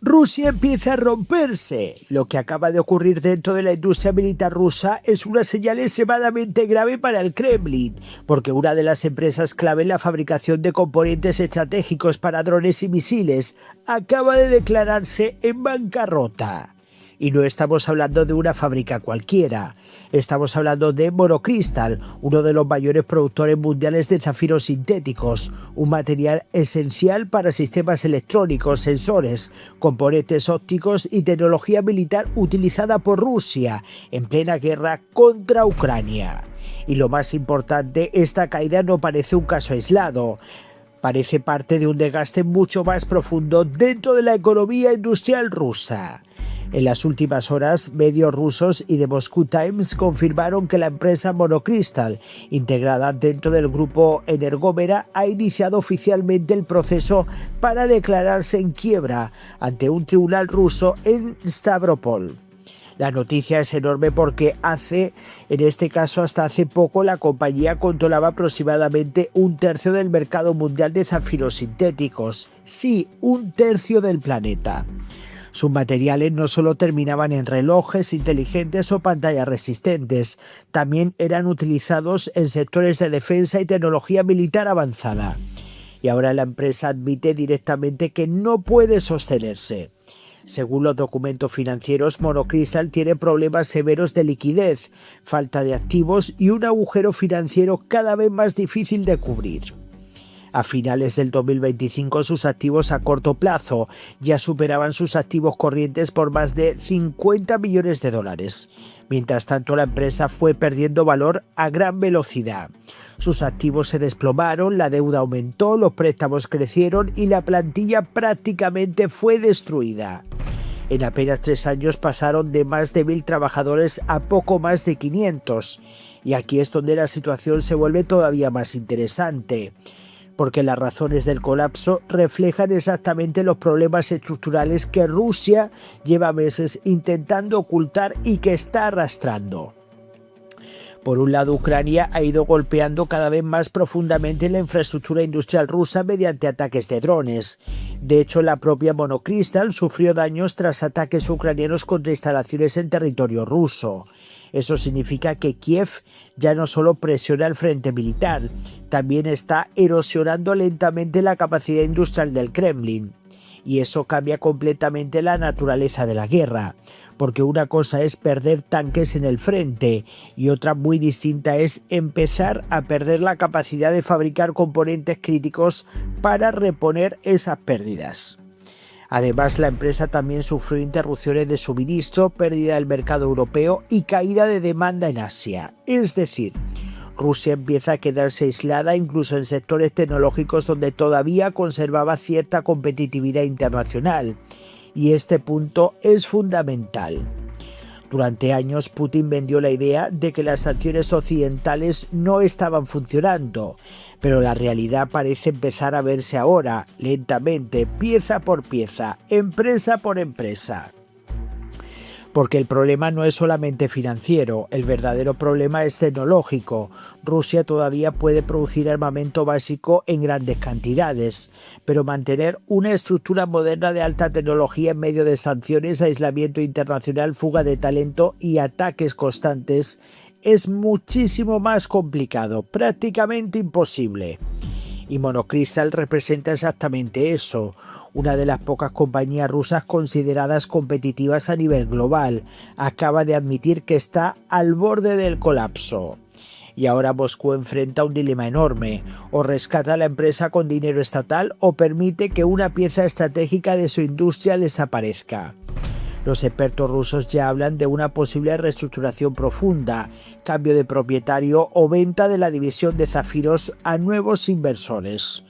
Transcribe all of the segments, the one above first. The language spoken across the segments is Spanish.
Rusia empieza a romperse. Lo que acaba de ocurrir dentro de la industria militar rusa es una señal extremadamente grave para el Kremlin, porque una de las empresas clave en la fabricación de componentes estratégicos para drones y misiles acaba de declararse en bancarrota. Y no estamos hablando de una fábrica cualquiera, estamos hablando de Monocrystal, uno de los mayores productores mundiales de zafiros sintéticos, un material esencial para sistemas electrónicos, sensores, componentes ópticos y tecnología militar utilizada por Rusia en plena guerra contra Ucrania. Y lo más importante, esta caída no parece un caso aislado. Parece parte de un desgaste mucho más profundo dentro de la economía industrial rusa. En las últimas horas, medios rusos y The Moscow Times confirmaron que la empresa Monocrystal, integrada dentro del grupo Energomera, ha iniciado oficialmente el proceso para declararse en quiebra ante un tribunal ruso en Stavropol. La noticia es enorme porque en este caso hasta hace poco, la compañía controlaba aproximadamente un tercio del mercado mundial de zafiros sintéticos. Sí, un tercio del planeta. Sus materiales no solo terminaban en relojes inteligentes o pantallas resistentes, también eran utilizados en sectores de defensa y tecnología militar avanzada. Y ahora la empresa admite directamente que no puede sostenerse. Según los documentos financieros, Monocrystal tiene problemas severos de liquidez, falta de activos y un agujero financiero cada vez más difícil de cubrir. A finales del 2025, sus activos a corto plazo ya superaban sus activos corrientes por más de 50 millones de dólares. Mientras tanto, la empresa fue perdiendo valor a gran velocidad. Sus activos se desplomaron, la deuda aumentó, los préstamos crecieron y la plantilla prácticamente fue destruida. En apenas 3 años pasaron de más de 1.000 trabajadores a poco más de 500. Y aquí es donde la situación se vuelve todavía más interesante, porque las razones del colapso reflejan exactamente los problemas estructurales que Rusia lleva meses intentando ocultar y que está arrastrando. Por un lado, Ucrania ha ido golpeando cada vez más profundamente la infraestructura industrial rusa mediante ataques de drones. De hecho, la propia Monocrystal sufrió daños tras ataques ucranianos contra instalaciones en territorio ruso. Eso significa que Kiev ya no solo presiona el frente militar, también está erosionando lentamente la capacidad industrial del Kremlin. Y eso cambia completamente la naturaleza de la guerra, porque una cosa es perder tanques en el frente y otra muy distinta es empezar a perder la capacidad de fabricar componentes críticos para reponer esas pérdidas. Además, la empresa también sufrió interrupciones de suministro, pérdida del mercado europeo y caída de demanda en Asia. Es decir, Rusia empieza a quedarse aislada incluso en sectores tecnológicos donde todavía conservaba cierta competitividad internacional. Y este punto es fundamental. Durante años, Putin vendió la idea de que las sanciones occidentales no estaban funcionando, pero la realidad parece empezar a verse ahora, lentamente, pieza por pieza, empresa por empresa. Porque el problema no es solamente financiero, el verdadero problema es tecnológico. Rusia todavía puede producir armamento básico en grandes cantidades, pero mantener una estructura moderna de alta tecnología en medio de sanciones, aislamiento internacional, fuga de talento y ataques constantes es muchísimo más complicado, prácticamente imposible. Y Monocrystal representa exactamente eso, una de las pocas compañías rusas consideradas competitivas a nivel global, acaba de admitir que está al borde del colapso. Y ahora Moscú enfrenta un dilema enorme: o rescata a la empresa con dinero estatal o permite que una pieza estratégica de su industria desaparezca. Los expertos rusos ya hablan de una posible reestructuración profunda, cambio de propietario o venta de la división de zafiros a nuevos inversores.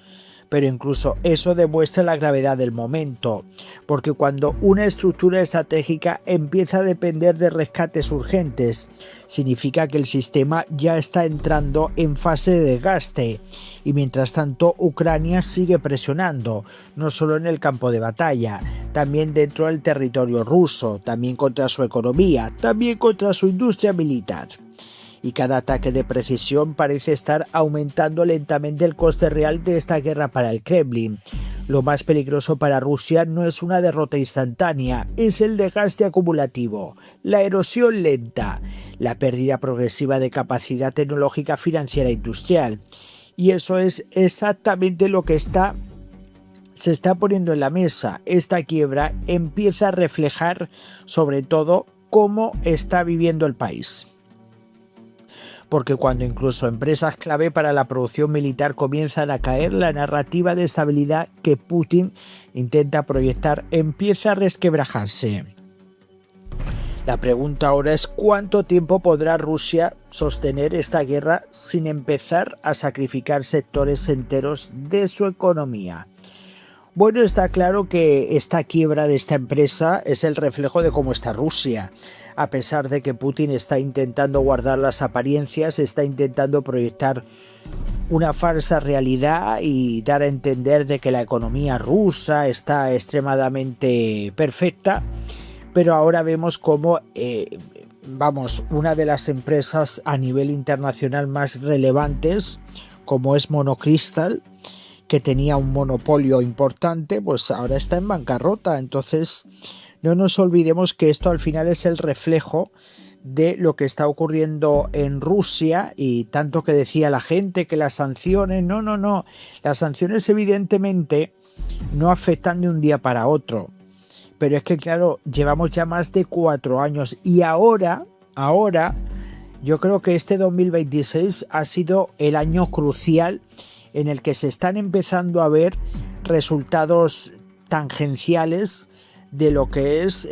Pero incluso eso demuestra la gravedad del momento, porque cuando una estructura estratégica empieza a depender de rescates urgentes, significa que el sistema ya está entrando en fase de desgaste, y mientras tanto Ucrania sigue presionando, no solo en el campo de batalla, también dentro del territorio ruso, también contra su economía, también contra su industria militar. Y cada ataque de precisión parece estar aumentando lentamente el coste real de esta guerra para el Kremlin. Lo más peligroso para Rusia no es una derrota instantánea, es el desgaste acumulativo, la erosión lenta, la pérdida progresiva de capacidad tecnológica, financiera e industrial. Y eso es exactamente lo que se está poniendo en la mesa. Esta quiebra empieza a reflejar sobre todo cómo está viviendo el país. Porque cuando incluso empresas clave para la producción militar comienzan a caer, la narrativa de estabilidad que Putin intenta proyectar empieza a resquebrajarse. La pregunta ahora es cuánto tiempo podrá Rusia sostener esta guerra sin empezar a sacrificar sectores enteros de su economía. Bueno, está claro que esta quiebra de esta empresa es el reflejo de cómo está Rusia. A pesar de que Putin está intentando guardar las apariencias, está intentando proyectar una falsa realidad y dar a entender de que la economía rusa está extremadamente perfecta, pero ahora vemos cómo una de las empresas a nivel internacional más relevantes, como es Monocrystal, que tenía un monopolio importante, pues ahora está en bancarrota. Entonces no nos olvidemos que esto al final es el reflejo de lo que está ocurriendo en Rusia, y tanto que decía la gente que las sanciones, no, las sanciones evidentemente no afectan de un día para otro, pero es que claro, llevamos ya más de 4 años y ahora yo creo que este 2026 ha sido el año crucial en el que se están empezando a ver resultados tangenciales de lo que es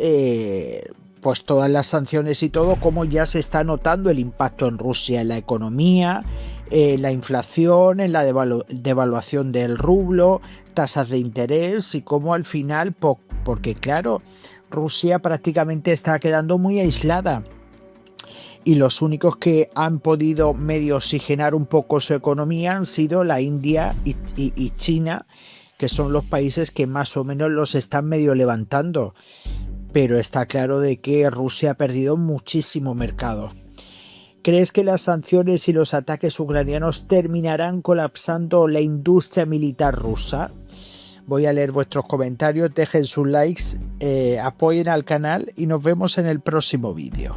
pues todas las sanciones y todo, como ya se está notando el impacto en Rusia, en la economía, la inflación, en la devaluación del rublo, tasas de interés, y cómo al final, porque claro, Rusia prácticamente está quedando muy aislada. Y los únicos que han podido medio oxigenar un poco su economía han sido la India y China, que son los países que más o menos los están medio levantando. Pero está claro de que Rusia ha perdido muchísimo mercado. ¿Crees que las sanciones y los ataques ucranianos terminarán colapsando la industria militar rusa? Voy a leer vuestros comentarios, dejen sus likes, apoyen al canal y nos vemos en el próximo vídeo.